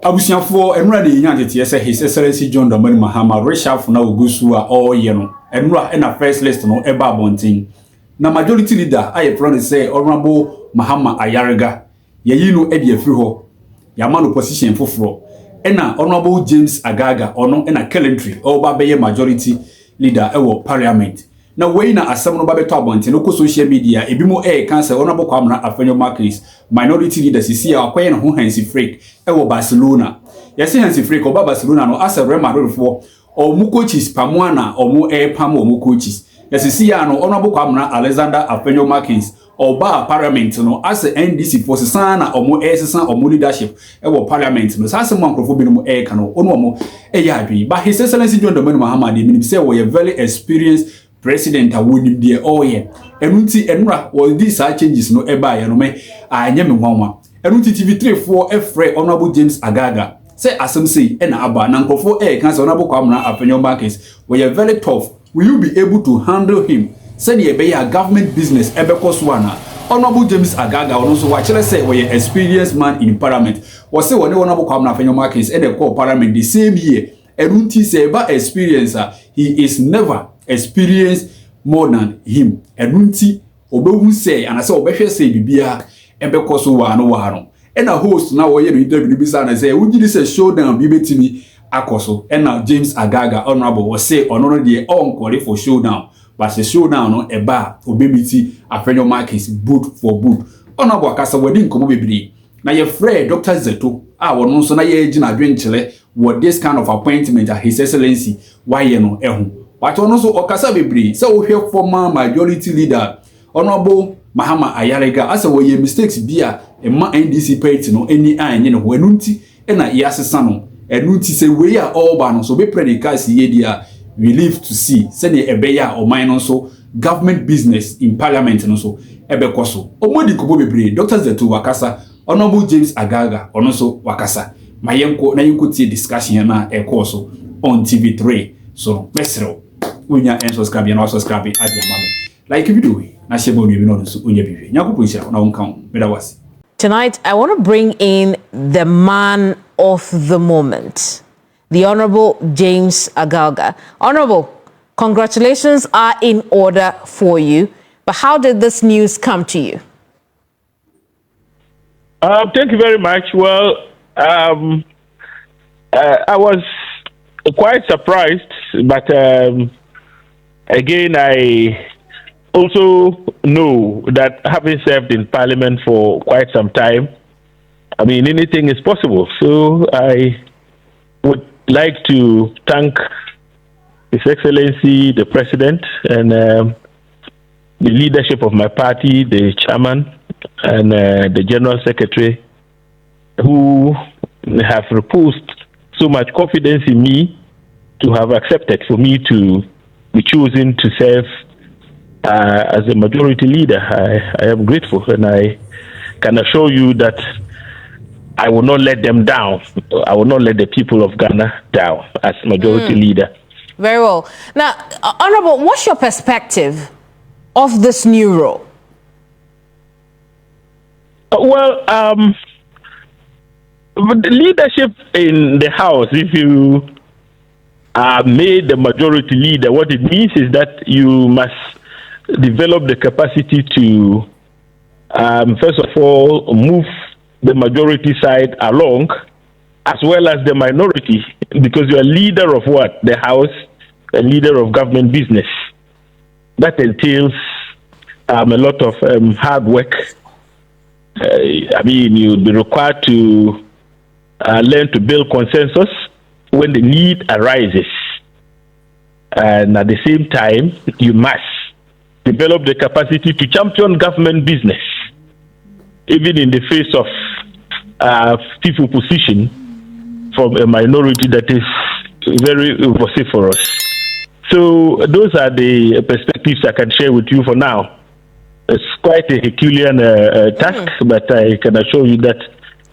Abusiafo enura de nya tete say His Excellency John Dramani Mahama reshuffle na ogusu a all ye no enura na first list no eba abontin na majority leader aye plan say Honorable Mahama Ayariga yeyi no e de afiri ho yama no position foforo ena Honorable James Agalga ono ena calendar oba beye majority leader ewo parliament na wey na asem no ba beto abontin no ko social media ebi mo cancer Honorable Afenyo-Markin minority leader sisi a akoye no ho hansi freak ewo Barcelona yesi hansi freak oba Barcelona no asa Real Madrid fo omu coaches pamuana omu pam omu coaches yesi ya no Honorable Alexander Afenyo-Markin oba parliament no asa NDC for sana omu sesa omu leadership ewo parliament no sa asem ankrofo bi no ka no onu omu ya adwi but His Excellency John Dramani Mahama de minim say we very experienced president awoni de oye enunti enura all these changes no eba ya no me anya me nwanwa enunti TV3 for efre Honorable James Agalga say asem say na aba na nkofo kan say Honorable Afenyo-Markin we are very tough. Will you be able to handle him? Say the be a government business ebeko so ana Honorable James Agalga also watch say we are experienced man in parliament was say when Honorable Afenyo-Markin e dey call parliament the same year enunti say ba experience he is never experienced more than him enunti obehu say and say obehwe say bibia ebeko so wa no and a host na wo ye no interview bisa na say wugidi say showdown bi betimi akoso and now James Agalga Honorable was say ono de on call for showdown but the showdown no eba obemiti Afenyo-Markin boot for boot Honorable akasa wadi nkomo bebre na ye friend Dr. Zeto wono so na ye gina adwenkyele what this kind of appointment at His Excellency why ye no ehu but ono so okasa bebre say wo hwe former majority leader Honorable Mahama Ayariga asa wo ye mistakes bia ema NDC party no eni anye no enunti na ye asesa no enunti say we are all ba no so be predicate ye dia we live to see say the ebeya o man no so government business in parliament no so ebeko so omodi kobo bebre Dr. Zeto wakasa Honorable James Agalga ono so wakasa mayenko na yenko tie discussion na so on TV3 so mesro unya subscribe na subscribe adi mame like video na shebo ni no so unya biwe nyakopo nshira na wonka meda wasi. Tonight I want to bring in the man of the moment, the Honorable James Agalga. Honorable, congratulations are in order for you, but how did this news come to you? Thank you very much. Well, I was quite surprised, but again, I also know that having served in Parliament for quite some time, I mean, anything is possible. So I would like to thank His Excellency, the President, and the leadership of my party, the chairman, and the General Secretary, who have reposed so much confidence in me to have accepted for me to be chosen to serve as a majority leader. I am grateful, and I can assure you that I will not let them down. I will not let the people of Ghana down as majority leader. Very well. Now, Honorable, what's your perspective of this new role? Well, the leadership in the House, if you are made the majority leader, what it means is that you must develop the capacity to, first of all, move the majority side along, as well as the minority, because you are leader of what? The House, a leader of government business. That entails a lot of hard work. I mean, you'll be required to learn to build consensus when the need arises. And at the same time, you must develop the capacity to champion government business, even in the face of stiff opposition from a minority that is very vociferous. So those are the perspectives I can share with you for now. It's quite a Herculean task, but I can assure you that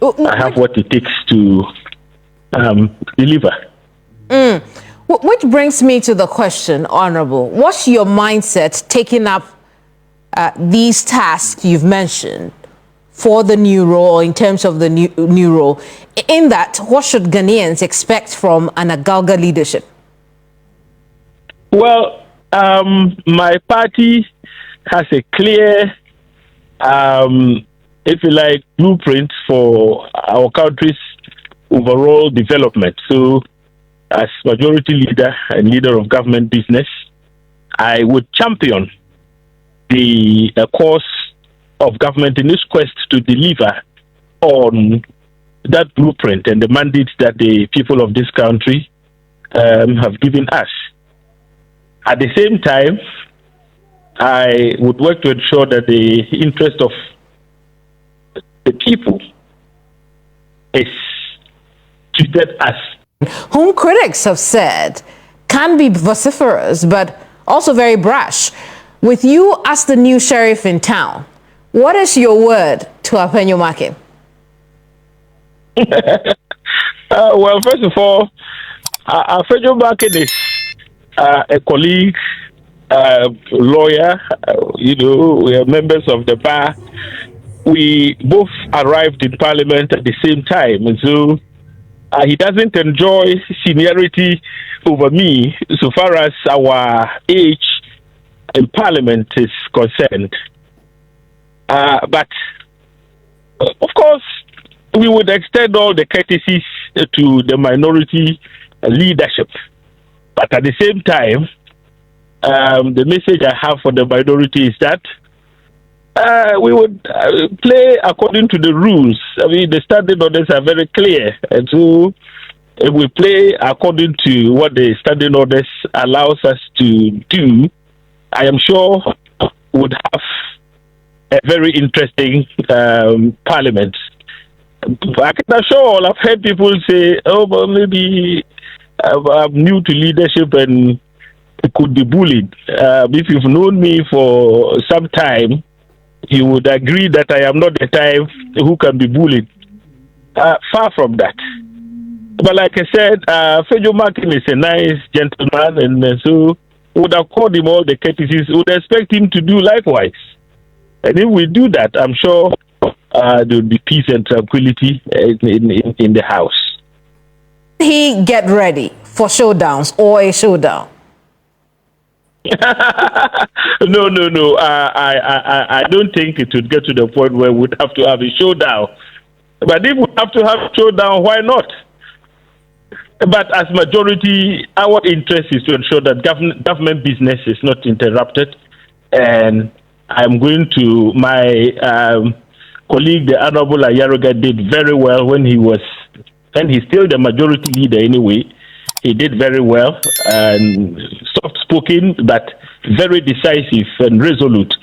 I have what it takes to deliver. Which brings me to the question, Honorable. What's your mindset taking up these tasks you've mentioned for the new role, or in terms of the new role? In that, what should Ghanaians expect from an Agalga leadership? Well, my party has a clear, if you like, blueprint for our country's overall development. So, as majority leader and leader of government business, I would champion the course of government in its quest to deliver on that blueprint and the mandate that the people of this country have given us. At the same time, I would work to ensure that the interest of the people is treated as whom critics have said can be vociferous, but also very brash. With you as the new sheriff in town, what is your word to Afenyo-Markin? Well, first of all, Afenyo-Markin is a colleague, lawyer. We are members of the bar. We both arrived in Parliament at the same time, and so he doesn't enjoy seniority over me so far as our age in Parliament is concerned. But, of course, we would extend all the courtesies to the minority leadership. But at the same time, the message I have for the minority is that we would play according to the rules. I mean, the standing orders are very clear. And so if we play according to what the standing orders allows us to do, I am sure would have a very interesting parliament. I can assure I've heard people say, oh, but maybe I'm new to leadership and could be bullied. If you've known me for some time, you would agree that I am not the type who can be bullied. Far from that. But like I said, Afenyo-Markin is a nice gentleman, and so would have called him all the courtesies, would expect him to do likewise. And if we do that, I'm sure there will be peace and tranquility in the house. He get ready for showdowns or a showdown? No. I don't think it would get to the point where we'd have to have a showdown. But if we have to have a showdown, why not? But as majority, our interest is to ensure that government business is not interrupted. And I'm going to, my colleague, the Honorable Ayariga, did very well when he was, and he's still the majority leader anyway. He did very well and soft-spoken, but very decisive and resolute.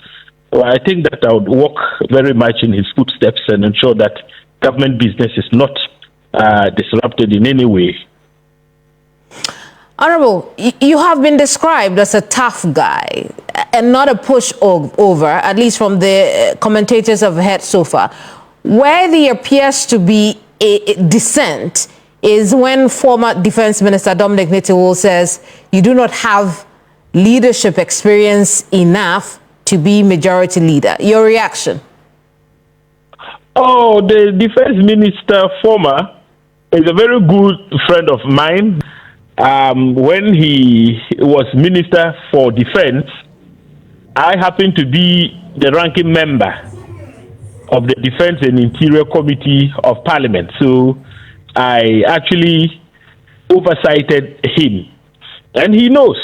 Well, I think that I would walk very much in his footsteps and ensure that government business is not disrupted in any way. Honorable, you have been described as a tough guy and not a pushover, at least from the commentators I've heard so far. Where there appears to be a dissent is when former Defense Minister Dominic Nitiwul says you do not have leadership experience enough to be majority leader. Your reaction? Oh, the Defense Minister, former, is a very good friend of mine. When he was Minister for Defense, I happened to be the ranking member of the Defense and Interior Committee of Parliament. So I actually oversighted him. And he knows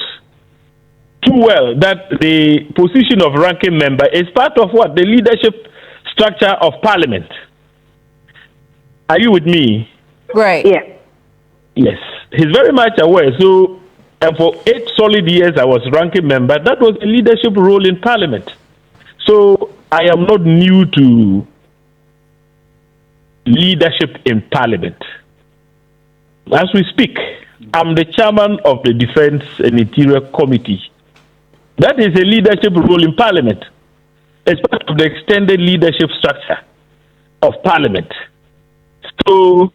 too well that the position of ranking member is part of what? The leadership structure of Parliament. Are you with me? Right. Yeah. Yes. He's very much aware. So, and for 8 solid years, I was ranking member. That was a leadership role in Parliament. So, I am not new to leadership in Parliament. As we speak, I'm the chairman of the Defense and Interior Committee. That is a leadership role in Parliament. It's part of the extended leadership structure of Parliament. So,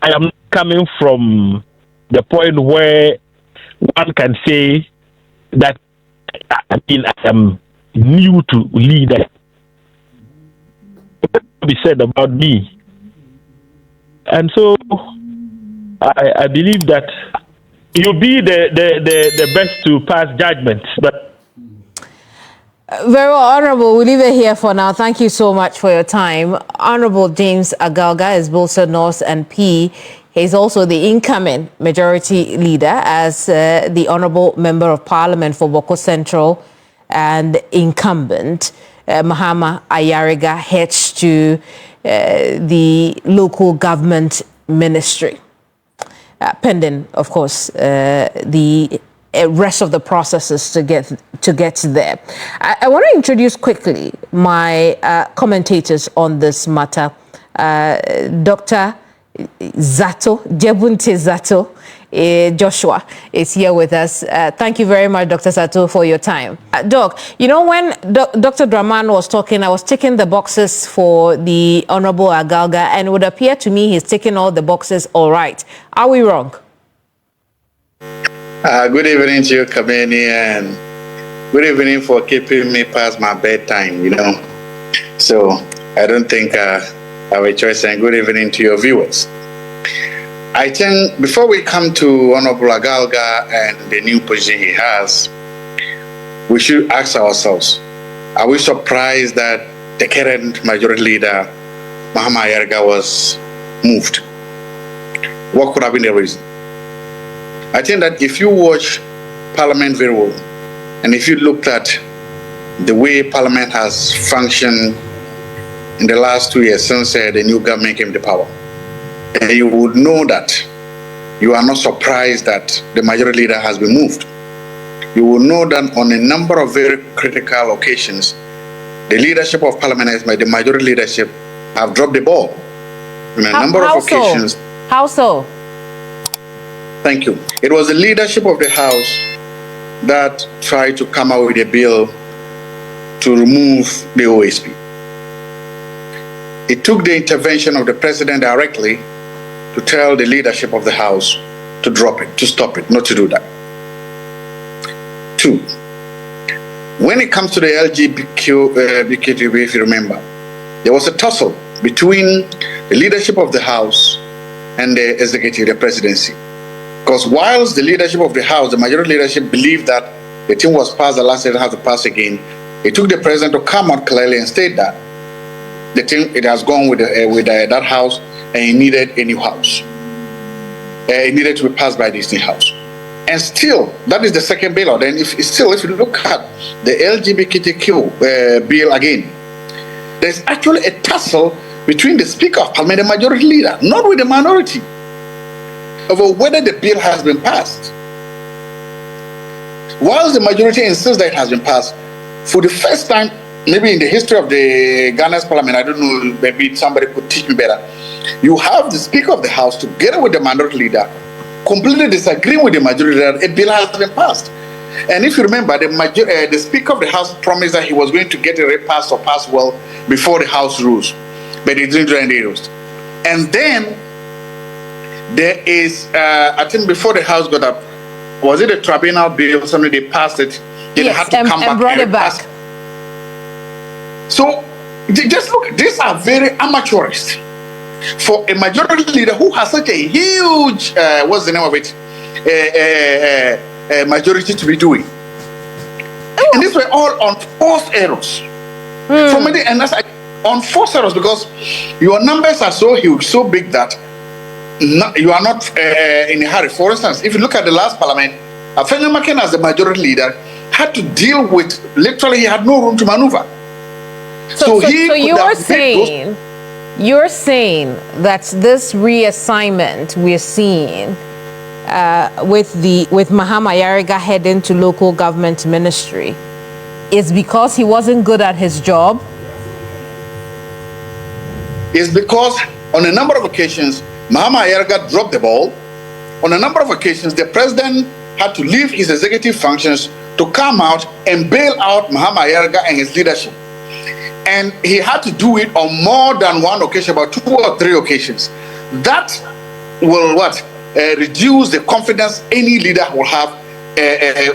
I am coming from the point where one can say that I am new to leadership. be said about me. And so I believe that you'll be the best to pass judgment. But very well, Honorable. We'll leave it here for now. Thank you so much for your time. Honorable James Agalga is Bolsa North and P. He's also the incoming Majority Leader as the Honorable Member of Parliament for Boko Central and incumbent. Mahama Ayariga heads to the local government ministry. Pending, of course, the rest of the processes to get there. I want to introduce quickly my commentators on this matter. Dr. Zato, Jebunte Zato, Joshua is here with us. Thank you very much, Dr. Zato, for your time. Doc, you know, when Dr. Draman was talking, I was ticking the boxes for the Honorable Agalga, and it would appear to me he's ticking all the boxes all right. Are we wrong? Good evening to you, Kameni, and good evening for keeping me past my bedtime, you know. So I don't think I have a choice, and good evening to your viewers. I think before we come to Honorable Agalga and the new position he has, we should ask ourselves, are we surprised that the current Majority Leader, Mahama Ayariga, was moved? What could have been the reason? I think that if you watch Parliament very well, and if you looked at the way Parliament has functioned in the last 2 years since the new government came to power, and you would know that you are not surprised that the Majority Leader has been moved. You will know that on a number of very critical occasions, the leadership of Parliament, the Majority Leadership, have dropped the ball. On a number of occasions. How so? Thank you. It was the leadership of the House that tried to come out with a bill to remove the OSP. It took the intervention of the President directly to tell the leadership of the House to drop it, to stop it, not to do that. 2, when it comes to the LGBTQ, if you remember, there was a tussle between the leadership of the House and the executive, the presidency. Because whilst the leadership of the House, the Majority Leadership, believed that the thing was passed, the last, it had to pass again, it took the President to come out clearly and state that the thing, it has gone with that House, and it needed a new House. It needed to be passed by this new House. And still, that is the second bailout. And if you look at the LGBTQ bill again, there's actually a tussle between the Speaker of Parliament and the Majority Leader, not with the minority, over whether the bill has been passed. Whilst the majority insists that it has been passed, for the first time, maybe in the history of the Ghana's Parliament, I don't know, maybe somebody could teach me better, you have the Speaker of the House together with the Minority Leader completely disagreeing with the Majority Leader. A bill has been passed. And if you remember, the Speaker of the House promised that he was going to get a repass or pass well before the House rules, but he didn't do any rules. And then there is, I think before the House got up, was it a tribunal bill or something? They passed it. They yes, had to come and brought it back. So just look, these are very amateurish for a Majority Leader who has such a huge, what's the name of it, majority to be doing. Ooh. And these were all on forced errors. From it, and that's on forced errors because your numbers are so huge, so big that you are not in a hurry. For instance, if you look at the last Parliament, Afenyo-Markin as the Majority Leader had to deal with, literally he had no room to maneuver. So you're saying that this reassignment we're seeing with Mahama Ayariga heading to local government ministry is because he wasn't good at his job? It's because on a number of occasions, Mahama Ayariga dropped the ball. On a number of occasions, the President had to leave his executive functions to come out and bail out Mahama Ayariga and his leadership. And he had to do it on more than one occasion, about 2 or 3 occasions. That will reduce the confidence any leader will have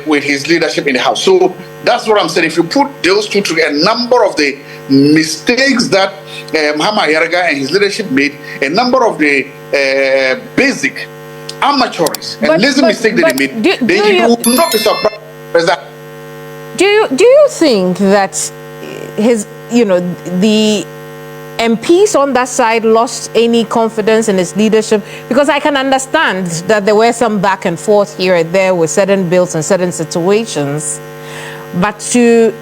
with his leadership in the House. So that's what I'm saying. If you put those two together, a number of the mistakes that Mahama Ayariga and his leadership made, a number of the basic amateurs and lazy mistakes that they made, then you will not be surprised. Do you think that the MPs on that side lost any confidence in his leadership? Because I can understand that there were some back and forth here and there with certain bills and certain situations, but to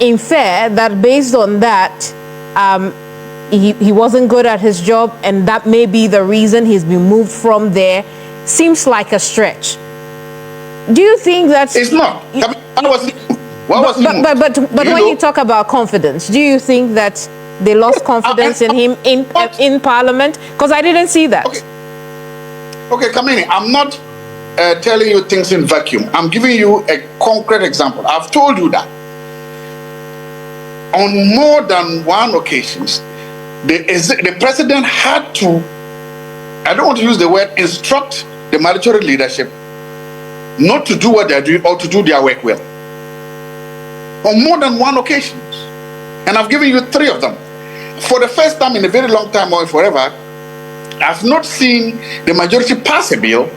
infer that based on that he wasn't good at his job and that may be the reason he's been moved from there seems like a stretch. Do you think that it's not? But when you talk about confidence, do you think that they lost confidence in him in Parliament? Because I didn't see that. Okay, Kamini, I'm not telling you things in vacuum. I'm giving you a concrete example. I've told you that on more than one occasions, the president had to, I don't want to use the word instruct the majority leadership not to do what they're doing or to do their work well. On more than one occasion. And I've given you 3 of them. For the first time in a very long time or forever, I've not seen the majority pass a bill,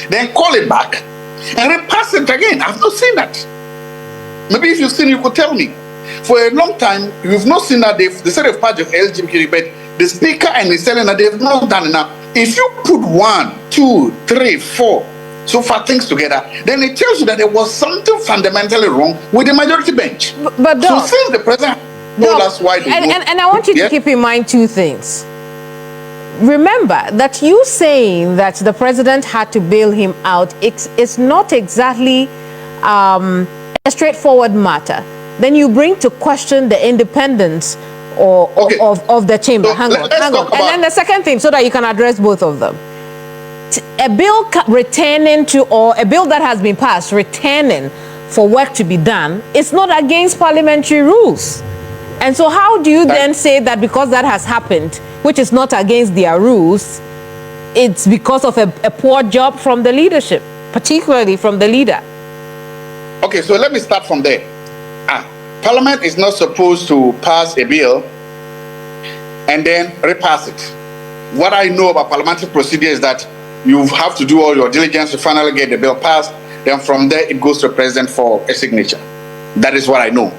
then call it back, and then pass it again. I've not seen that. Maybe if you've seen it, you could tell me. For a long time, you've not seen that they said they've passed the LGBT, but the speaker and the senator, they've not done enough. If you put 1, 2, 3, 4, so far things together, then it tells you that there was something fundamentally wrong with the majority bench. But so since the president told us why they and I want you to keep in mind 2 things. Remember that you saying that the president had to bail him out, it's not exactly a straightforward matter. Then you bring to question the independence of the chamber. So hang on. And then the second thing, so that you can address both of them. A bill returning to, or a bill that has been passed returning for work to be done, it's not against parliamentary rules. And so how do you then say that because that has happened, which is not against their rules, it's because of a poor job from the leadership, particularly from the leader? Okay, so let me start from there. Parliament is not supposed to pass a bill and then repass it. What I know about parliamentary procedure is that you have to do all your diligence to finally get the bill passed. Then from there, it goes to the president for a signature. That is what I know.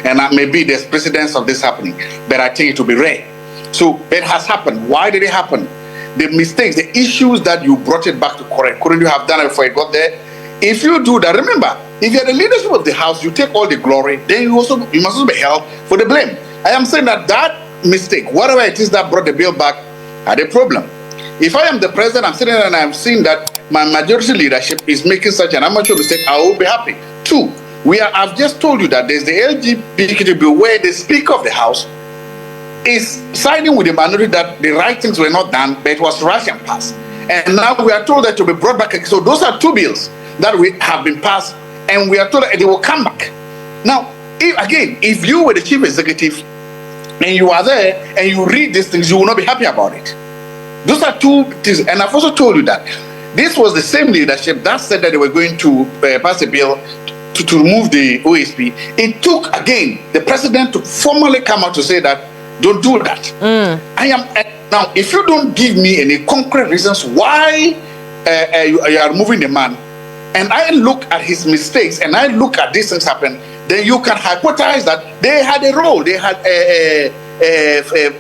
And maybe there's precedence of this happening, but I think it will be rare. So it has happened. Why did it happen? The mistakes, the issues that you brought it back to correct, couldn't you have done it before you got there? If you do that, remember, if you're the leadership of the house, you take all the glory, then you must also be held for the blame. I am saying that mistake, whatever it is that brought the bill back, had a problem. If I am the president, I'm sitting there and I'm seeing that my majority leadership is making such an amateur mistake, I will be happy. 2, I've just told you that there's the LGBT bill where the Speaker of the House is siding with the minority that the right things were not done, but it was Russian passed. And now we are told that to be brought back. So those are 2 bills that we have been passed, and we are told that they will come back. Now, if you were the chief executive and you are there and you read these things, you will not be happy about it. Those are 2 things. And I've also told you that this was the same leadership that said that they were going to pass a bill to remove the OSP. It took, again, the president to formally come out to say that, don't do that. Now, if you don't give me any concrete reasons why you are removing the man, and I look at his mistakes and I look at these things happen, then you can hypothesize that they had a role, they had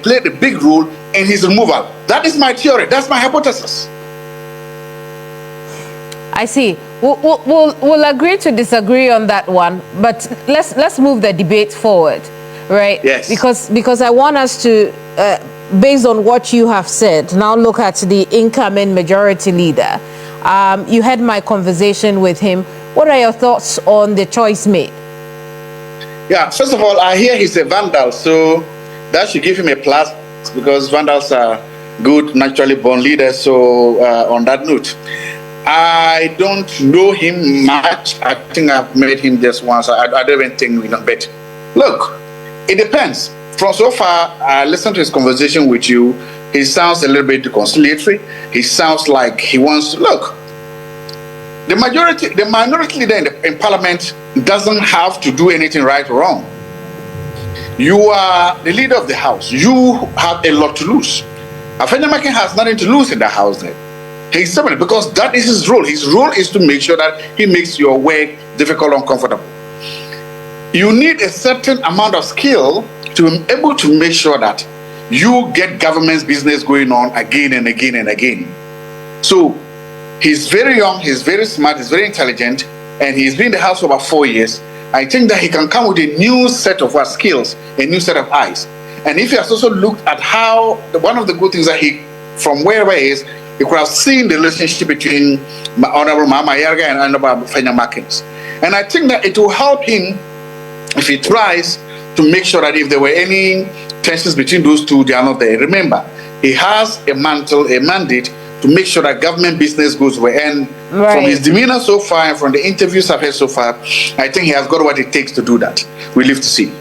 played a big role in his removal. That is my theory. That's my hypothesis. I see. We'll agree to disagree on that one, but let's move the debate forward, right? Yes. Because I want us to, based on what you have said, now look at the incoming majority leader. You had my conversation with him. What are your thoughts on the choice made? Yeah, first of all, I hear he's a vandal, so that should give him a plus, because vandals are good, naturally born leaders. So on that note, I don't know him much. I think I've met him just once. I don't even think we know. But look, it depends. From so far, I listened to his conversation with you. He sounds a little bit conciliatory. He sounds like he wants to look. The minority leader in Parliament doesn't have to do anything right or wrong. You are the leader of the house. You have a lot to lose. Afenyo-Markin has nothing to lose in the house then. He's separate because that is his role. His role is to make sure that he makes your work difficult and uncomfortable. You need a certain amount of skill to be able to make sure that you get government's business going on again and again and again. So he's very young, he's very smart, he's very intelligent, and he's been in the house for about 4 years. I think that he can come with a new set of skills, a new set of eyes. And if he has also looked at how, one of the good things that he, from wherever he is, he could have seen the relationship between Honorable Mahama Ayariga and Honorable Afenyo-Markin. And I think that it will help him if he tries to make sure that if there were any tensions between those two, they are not there. Remember, he has a mantle, a mandate to make sure that government business goes well. And from his demeanor so far and from the interviews I've heard so far, I think he has got what it takes to do that. We live to see.